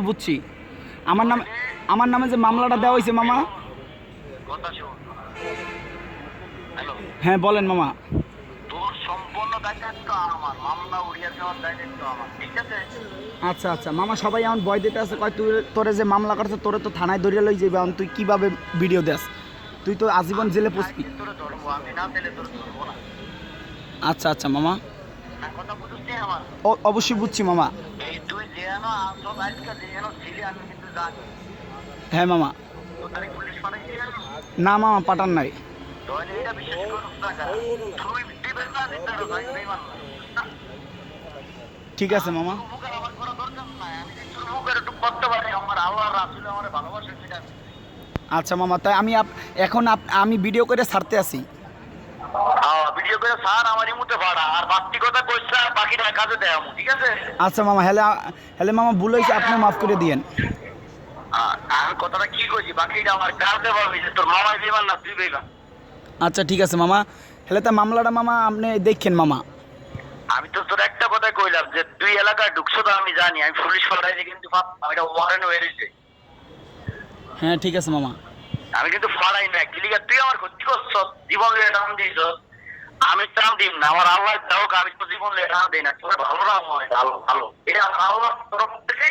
বুঝছি। আমার নামে যে মামলাটা দেওয়া হয়েছে মামা। হ্যাঁ বলেন মামা। তোর সম্পূর্ণ দায়িত্ব আমার, মামলা উড়িয়ে দেওয়ার দায়িত্ব আমার, ঠিক আছে? আচ্ছা আচ্ছা মামা, সবাই এখন ভয় দিতে আছে, কয় তুই তোরে যে মামলা করছে তোরে তো থানায় ধরিয়ে লই যাবে, এখন তুই কিভাবে ভিডিও দেস? তুই তো আজীবন জেলে পড়বি। তোরে ধরবো আমি, না দিলে তোরে ধরবো না। আচ্ছা আচ্ছা মামা, কথা বুঝছিস আমার? অবশ্যই বুঝছি মামা। এই তুই যেন আসল আজকে যেন ছিলি আমি কিন্তু জানি। হ্যাঁ মামা। তো তারে পুলিশ পাঠাইছি না মামা, পাঠান নাই। তাহলে এটা বিশেষ করে টাকা তুই দিবে না, দিতে হবে ভাই, বেঈমান না। ঠিক আছে মামা। মুখের আমার করা দরকার নাই, আমি কিছু মুখের একটু করতে পারি, আমার আল্লাহ রাসূল আমার ভালোবাসে সেটা। আচ্ছা মামা, তাই আমি ভিডিও করে ছাড়তে আসি। ভিডিও করে স্যার আমার ইমুতে ভাড়া আর বাকি কথা কইছে, আর বাকিটা কাজে দেয় আমু, ঠিক আছে? আচ্ছা মামা, হ্যালে মামা ভুল হয়েছে, আপনি মাফ করে দিয়েন। আর কথাটা কি কইছি, বাকিটা আমার কাজে পারবি যে তোর মামাই বেমান না তুই বেমান। আচ্ছা ঠিক আছে মামা, হলে তা মামলাটা মামা আপনি দেখেন মামা। আমি তো তোর একটা কথা কইলাম যে তুই এলাকায় ঢুকছো তো আমি জানি, আমি পুলিশ পাঠাইছি কিন্তু আমি এটা ওয়ারেন্ট হয়ে রয়েছে। হ্যাঁ ঠিক আছে মামা। আমি কিন্তু ফাড়াই না, কিলিগা তুই আমার ক্ষতি করছ, জীবন টান দিয়েছ, আমি টান দিম না, আমার আল্লাহ হোক, আমি তো জীবন টান দিই না, তোর ভালো না হয় ভালো ভালো, এটা আমার আল্লাহ তরফ থেকে,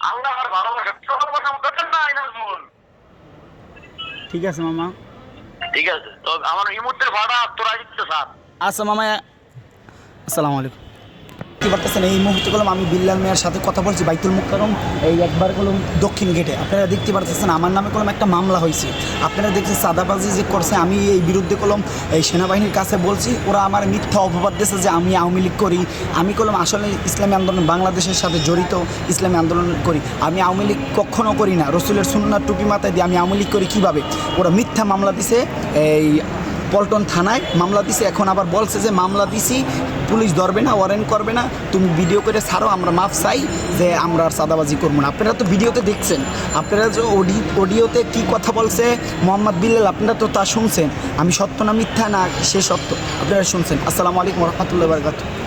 আল্লাহ আমার ভালোবাসা, তোর কথা আমার দরকার নাই না মন। ঠিক আছে মামা। ঠিক আছে, তো আমার এই মুহূর্তে ভাড়া তোরা দিতে স্যার। আচ্ছা মামা, আসসালামু আলাইকুম। দেখতে পারতেছেন এই মুহূর্তে করলাম আমি বিল্লাল মিয়ার সাথে কথা বলছি বাইতুল মুকাররম এই একবার করলাম দক্ষিণ গেটে। আপনারা দেখতে পারতেছেন আমার নামে করলাম একটা মামলা হয়েছে। আপনারা দেখছেন সাদাবাজি যে করছে, আমি এই বিরুদ্ধে করলাম এই সেনাবাহিনীর কাছে বলছি, ওরা আমার মিথ্যা অপবাদ দিয়েছে যে আমি আওয়ামী লীগ করি। আমি করলাম আসলে ইসলামী আন্দোলন বাংলাদেশের সাথে জড়িত, ইসলামী আন্দোলন করি। আমি আওয়ামী লীগ কখনও করি না, রসুলের সুন্নাহ টুপি মাথায় দিয়ে আমি আওয়ামী লীগ করি কীভাবে? ওরা মিথ্যা মামলা দিছে, এই পল্টন থানায় মামলা দিছে। এখন আবার বলছে যে মামলা দিছি, পুলিশ ধরবে না, ওয়ারেন্ট করবে না, তুমি ভিডিও করে ছাড়ো, আমরা মাফ চাই, যে আমরা আর সাদাবাজি করবো না। আপনারা তো ভিডিওতে দেখছেন, আপনারা যে অডিওতে কি কথা বলছে মোহাম্মদ বিল্লাল, আপনারা তো তা শুনছেন। আমি সত্য না মিথ্যা না সে সত্য আপনারা শুনছেন। আসসালামু আলাইকুম রহমতুল্লাহ বারকাতুহু।